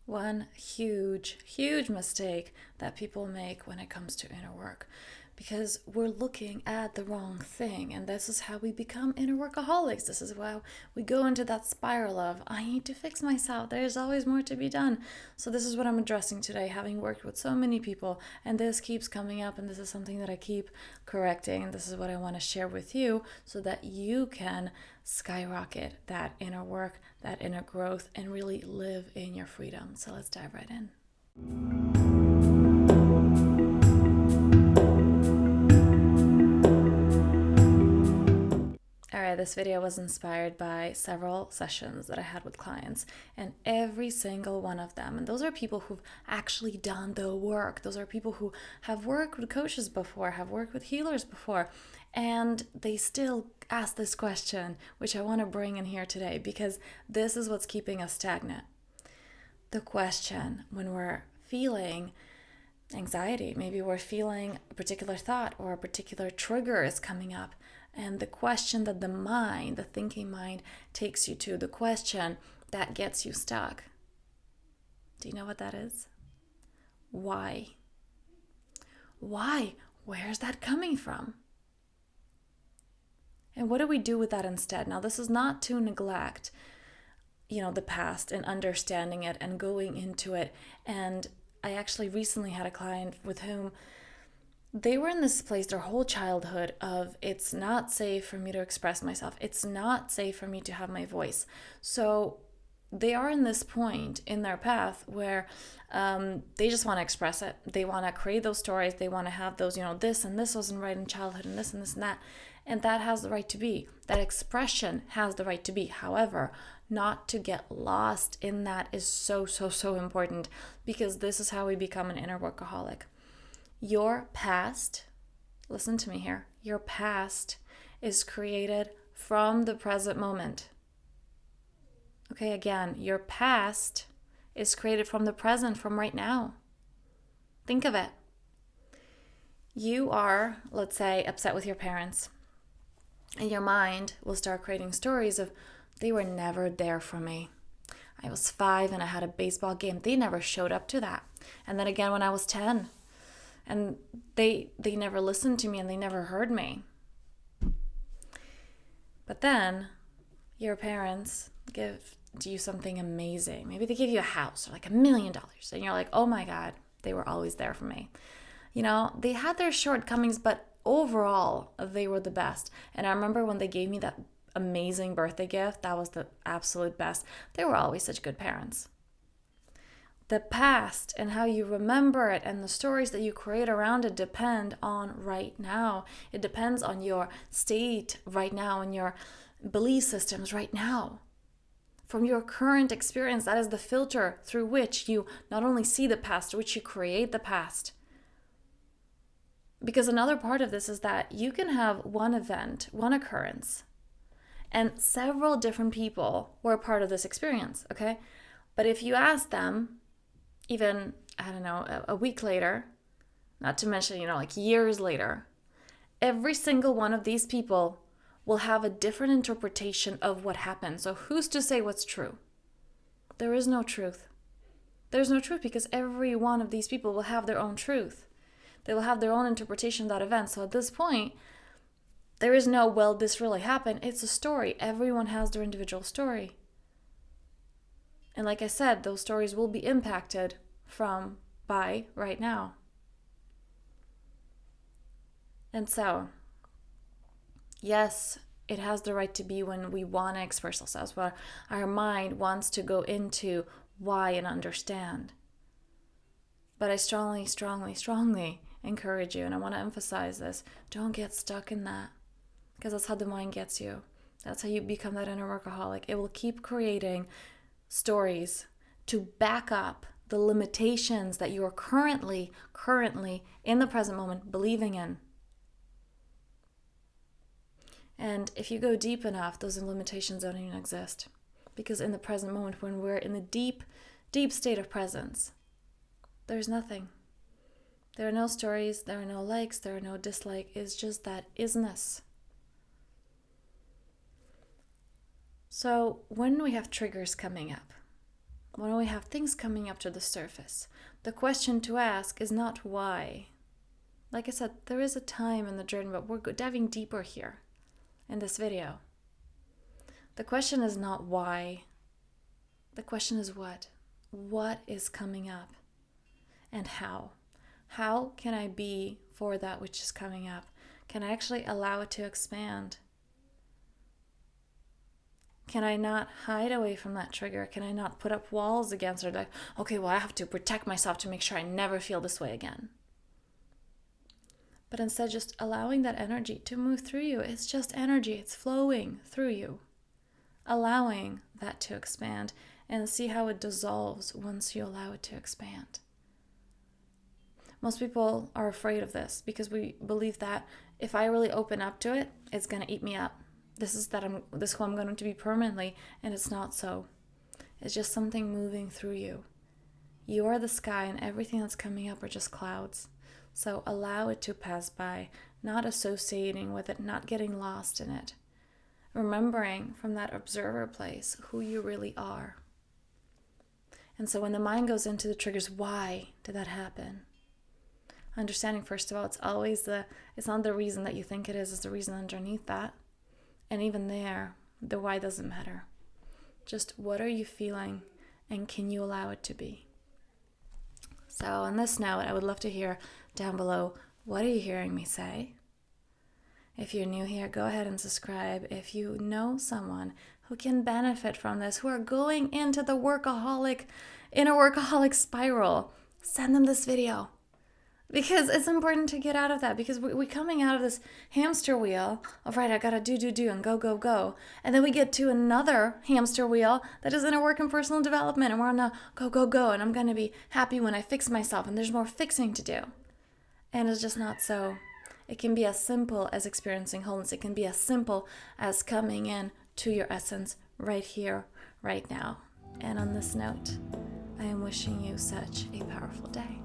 one huge, huge mistake that people make when it comes to inner work, because we're looking at the wrong thing. And this is how we become inner workaholics. This is why we go into that spiral of, I need to fix myself. There's always more to be done. So this is what I'm addressing today, having worked with so many people. And this keeps coming up, and this is something that I keep correcting. And this is what I want to share with you so that you can skyrocket that inner work, that inner growth, and really live in your freedom. So let's dive right in. Alright, this video was inspired by several sessions that I had with clients, and every single one of them, and those are people who've actually done the work. Those are people who have worked with coaches before, have worked with healers before, and they still ask this question, which I want to bring in here today because this is what's keeping us stagnant. The question when we're feeling anxiety, maybe we're feeling a particular thought or a particular trigger is coming up, and the question that the mind, the thinking mind, takes you to, the question that gets you stuck. Do you know what that is? Why? Why? Where's that coming from? And what do we do with that instead? Now, this is not to neglect, the past and understanding it and going into it. And I actually recently had a client with whom they were in this place their whole childhood of, it's not safe for me to express myself. It's not safe for me to have my voice. So they are in this point in their path where they just want to express it. They want to create those stories. They want to have those, this and this wasn't right in childhood and this and this and that. And that has the right to be. That expression has the right to be. However, not to get lost in that is so, so, so important, because this is how we become an inner workaholic. Your past, listen to me here, your past is created from the present moment. Okay, again, your past is created from the present, from right now. Think of it. You are, let's say, upset with your parents, and your mind will start creating stories of, they were never there for me. I was 5 and I had a baseball game. They never showed up to that. And then again when I was 10. And they never listened to me and they never heard me. But then your parents give you something amazing. Maybe they give you a house or like $1 million. And you're like, oh my God, they were always there for me. They had their shortcomings, but overall, they were the best. And I remember when they gave me that amazing birthday gift, that was the absolute best. They were always such good parents. The past and how you remember it and the stories that you create around it depend on right now. It depends on your state right now and your belief systems right now. From your current experience, that is the filter through which you not only see the past, through which you create the past. Because another part of this is that you can have one event, one occurrence, and several different people were part of this experience, okay? But if you ask them, even, a week later, not to mention, like years later, every single one of these people will have a different interpretation of what happened. So who's to say what's true? There is no truth. There's no truth because every one of these people will have their own truth. They will have their own interpretation of that event. So at this point, there is no, well, this really happened. It's a story. Everyone has their individual story. And like I said, those stories will be impacted by right now. And so, yes, it has the right to be when we want to express ourselves, where our mind wants to go into why and understand. But I strongly, strongly, strongly encourage you, and I want to emphasize this, don't get stuck in that, because that's how the mind gets you. That's how you become that inner workaholic. It will keep creating stories to back up the limitations that you are currently in the present moment believing in. And if you go deep enough, those limitations don't even exist. Because in the present moment, when we're in the deep, deep state of presence, there's nothing. There are no stories, there are no likes, there are no dislikes. It's just that isness. So when we have triggers coming up, when we have things coming up to the surface, the question to ask is not why. Like I said, there is a time in the journey, but we're diving deeper here in this video. The question is not why. The question is what? What is coming up? And how? How can I be for that which is coming up? Can I actually allow it to expand? Can I not hide away from that trigger? Can I not put up walls against it? Like, okay, well, I have to protect myself to make sure I never feel this way again. But instead, just allowing that energy to move through you. It's just energy. It's flowing through you. Allowing that to expand and see how it dissolves once you allow it to expand. Most people are afraid of this because we believe that if I really open up to it, it's going to eat me up. This is who I'm going to be permanently, and it's not so. It's just something moving through you. You are the sky, and everything that's coming up are just clouds. So allow it to pass by, not associating with it, not getting lost in it. Remembering from that observer place who you really are. And so when the mind goes into the triggers, why did that happen? Understanding, first of all, it's not the reason that you think it is, it's the reason underneath that. And even there, the why doesn't matter. Just what are you feeling, and can you allow it to be? So on this note, I would love to hear down below, what are you hearing me say? If you're new here, go ahead and subscribe. If you know someone who can benefit from this, who are going into the inner workaholic spiral, send them this video. Because it's important to get out of that, because we're coming out of this hamster wheel of, right, I gotta do, and go. And then we get to another hamster wheel that is inner work and personal development, and we're on a go, and I'm gonna be happy when I fix myself, and there's more fixing to do. And it's just not so. It can be as simple as experiencing wholeness. It can be as simple as coming in to your essence right here, right now. And on this note, I am wishing you such a powerful day.